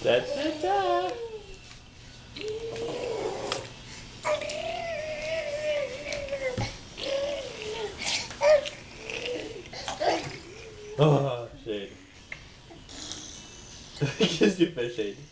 Da, da, da. Oh, Shane. Qu'est-ce que tu fais, Shane?